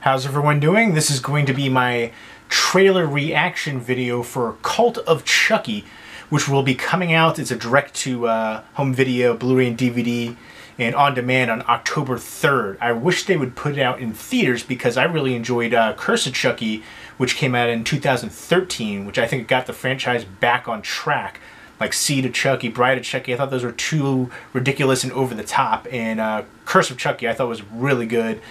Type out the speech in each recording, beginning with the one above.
How's everyone doing? This is going to be my trailer reaction video for Cult of Chucky, which will be coming out. It's a direct-to-home video, Blu-ray and DVD, and on demand on October 3rd. I wish they would put it out in theaters because I really enjoyed Curse of Chucky, which came out in 2013, which I think got the franchise back on track. Like Seed of Chucky, Bride of Chucky, I thought those were too ridiculous and over the top. And Curse of Chucky I thought was really good.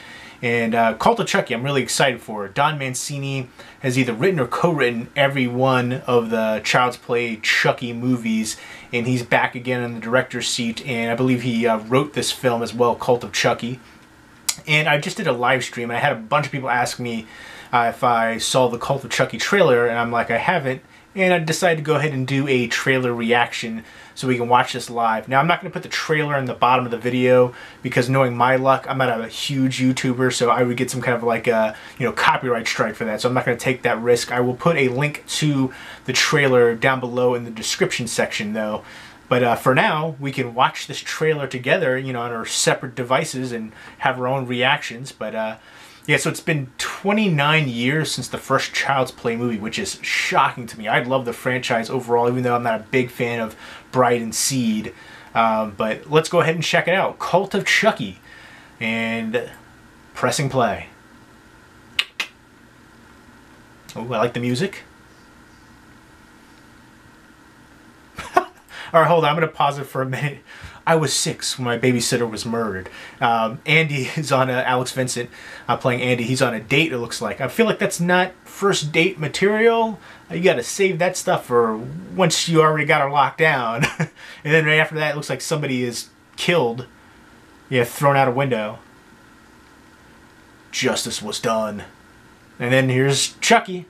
And Cult of Chucky, I'm really excited for. Don Mancini has either written or co-written every one of the Child's Play Chucky movies, and he's back again in the director's seat, and I believe he wrote this film as well, Cult of Chucky. And I just did a live stream, and I had a bunch of people ask me if I saw the Cult of Chucky trailer, and I'm like, I haven't. And I decided to go ahead and do a trailer reaction so we can watch this live. Now, I'm not going to put the trailer in the bottom of the video because knowing my luck, I'm not a huge YouTuber, so I would get some kind of like a, copyright strike for that. So I'm not going to take that risk. I will put a link to the trailer down below in the description section though. But for now, we can watch this trailer together, on our separate devices and have our own reactions. But yeah, so it's been 29 years since the first Child's Play movie, which is shocking to me. I love the franchise overall, even though I'm not a big fan of Bride and Seed. But let's go ahead and check it out. Cult of Chucky. And pressing play. Oh, I like the music. Alright, hold on. I'm going to pause it for a minute. I was 6 when my babysitter was murdered. Andy is on Alex Vincent playing Andy. He's on a date, it looks like. I feel like that's not first date material. You got to save that stuff for once you already got her locked down. And then right after that, it looks like somebody is killed. Yeah, thrown out a window. Justice was done. And then here's Chucky.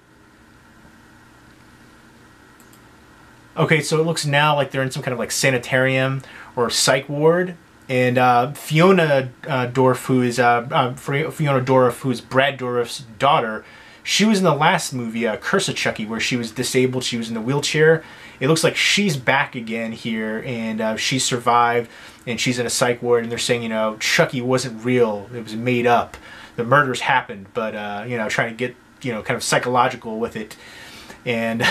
Okay, so it looks now like they're in some kind of like sanitarium or psych ward, and Fiona Dourif, who is Fiona Dourif, who is Brad Dourif's daughter, she was in the last movie, Curse of Chucky, where she was disabled. She was in the wheelchair. It looks like she's back again here, and she survived, and she's in a psych ward, and they're saying, Chucky wasn't real. It was made up. The murders happened, but trying to get kind of psychological with it, and.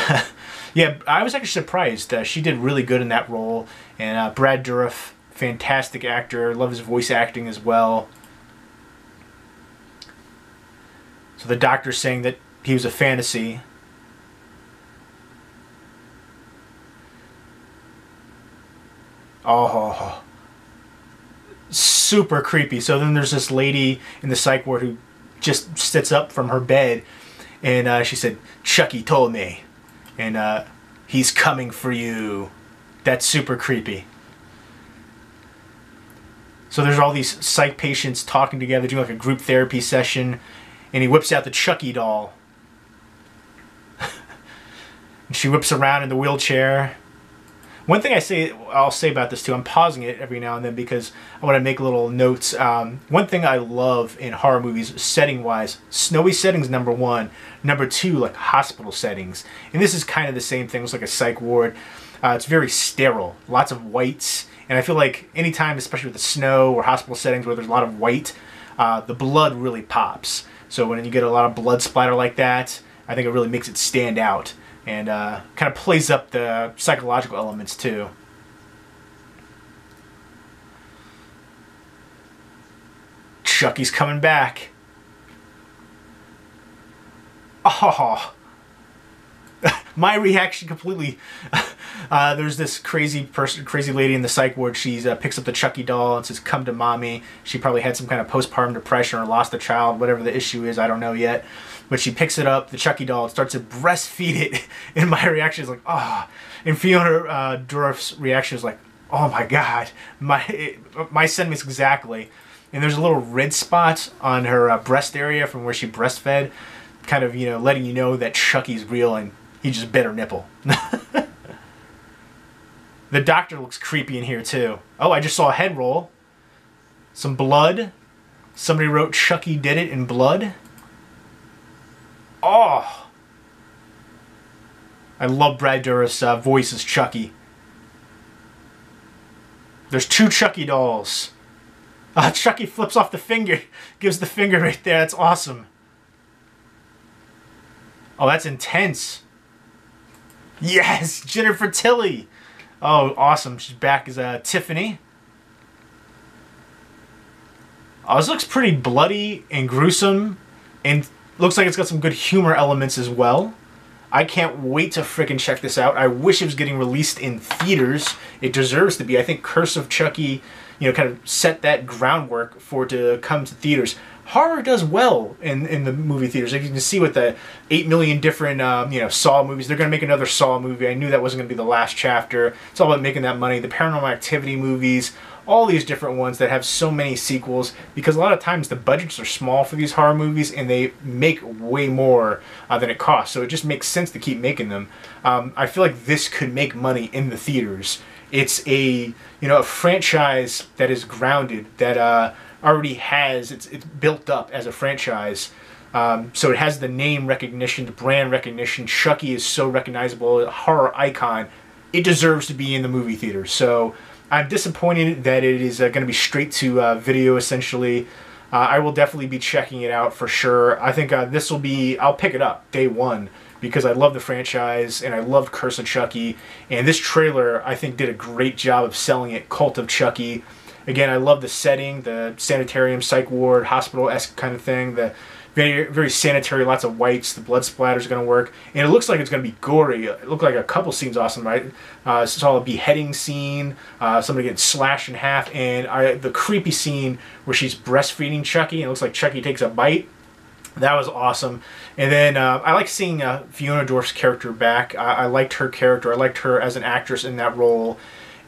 Yeah, I was actually surprised. She did really good in that role. And Brad Dourif, fantastic actor. Love his voice acting as well. So the doctor's saying that he was a fantasy. Oh, super creepy. So then there's this lady in the psych ward who just sits up from her bed. And she said, "Chucky told me. And he's coming for you." That's super creepy. So there's all these psych patients talking together, doing like a group therapy session, and he whips out the Chucky doll. And she whips around in the wheelchair. One thing I'll say about this too, I'm pausing it every now and then because I want to make little notes. One thing I love in horror movies, setting-wise, snowy settings, number one. Number two, like hospital settings. And this is kind of the same thing. It's like a psych ward. It's very sterile. Lots of whites. And I feel like anytime, especially with the snow or hospital settings where there's a lot of white, the blood really pops. So when you get a lot of blood splatter like that, I think it really makes it stand out. And kind of plays up the psychological elements too. Chucky's coming back. Oh, my reaction completely. There's this crazy lady in the psych ward. She picks up the Chucky doll and says, "Come to mommy." She probably had some kind of postpartum depression or lost a child, whatever the issue is. I don't know yet. But she picks it up, the Chucky doll, and starts to breastfeed it. And my reaction is like, oh. And Fiona Dourif's reaction is like, oh my God. My sentiments exactly. And there's a little red spot on her breast area from where she breastfed, kind of, letting you know that Chucky's real and he just bit her nipple. The doctor looks creepy in here too. Oh, I just saw a head roll. Some blood. Somebody wrote Chucky did it in blood. Oh! I love Brad Dourif's voice as Chucky. There's 2 Chucky dolls. Chucky flips off the finger. Gives the finger right there. That's awesome. Oh, that's intense. Yes, Jennifer Tilly. Oh, awesome. She's back as Tiffany. Oh, this looks pretty bloody and gruesome, and looks like it's got some good humor elements as well. I can't wait to freaking check this out. I wish it was getting released in theaters. It deserves to be. I think Curse of Chucky, you know, kind of set that groundwork for it to come to theaters. Horror does well in the movie theaters. Like you can see with the 8 million different, you know, Saw movies. They're going to make another Saw movie. I knew that wasn't going to be the last chapter. It's all about making that money. The Paranormal Activity movies, all these different ones that have so many sequels, because a lot of times the budgets are small for these horror movies and they make way more than it costs. So it just makes sense to keep making them. I feel like this could make money in the theaters. It's a, you know, a franchise that is grounded, that already has, it's built up as a franchise. So it has the name recognition, the brand recognition. Chucky is so recognizable, a horror icon. It deserves to be in the movie theater. So I'm disappointed that it is going to be straight to video, essentially. I will definitely be checking it out for sure. I think this will be, I'll pick it up day one, because I love the franchise and I love Curse of Chucky. And this trailer, I think, did a great job of selling it. Cult of Chucky. Again, I love the setting, the sanitarium, psych ward, hospital-esque kind of thing. The very, very sanitary, lots of whites. The blood splatter is going to work. And it looks like it's going to be gory. It looked like a couple scenes awesome, right? Saw a beheading scene, somebody getting slashed in half, and the creepy scene where she's breastfeeding Chucky, and it looks like Chucky takes a bite. That was awesome. And then I like seeing Fiona Dourif's character back. I liked her character. I liked her as an actress in that role.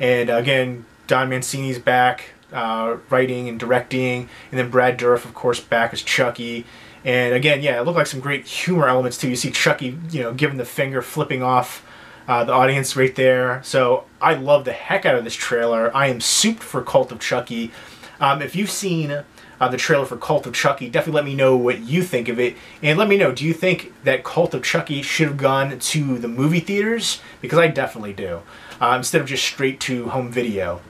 And again, Don Mancini's back, writing and directing, and then Brad Dourif, of course, back as Chucky. And again, yeah, it looked like some great humor elements too. You see Chucky, you know, giving the finger, flipping off the audience right there. So I love the heck out of this trailer. I am souped for Cult of Chucky. If you've seen the trailer for Cult of Chucky, definitely let me know what you think of it. And let me know, do you think that Cult of Chucky should have gone to the movie theaters? Because I definitely do. Instead of just straight to home video.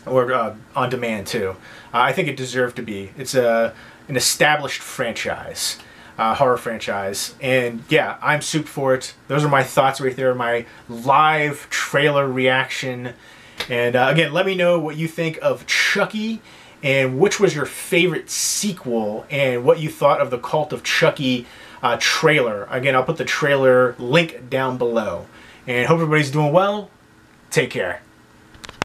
Or on demand too. I think it deserved to be. It's an established franchise, horror franchise, and yeah, I'm souped for it. Those are my thoughts right there, my live trailer reaction. And again, let me know what you think of Chucky, and which was your favorite sequel, and what you thought of the Cult of Chucky trailer. Again, I'll put the trailer link down below. And hope everybody's doing well. Take care.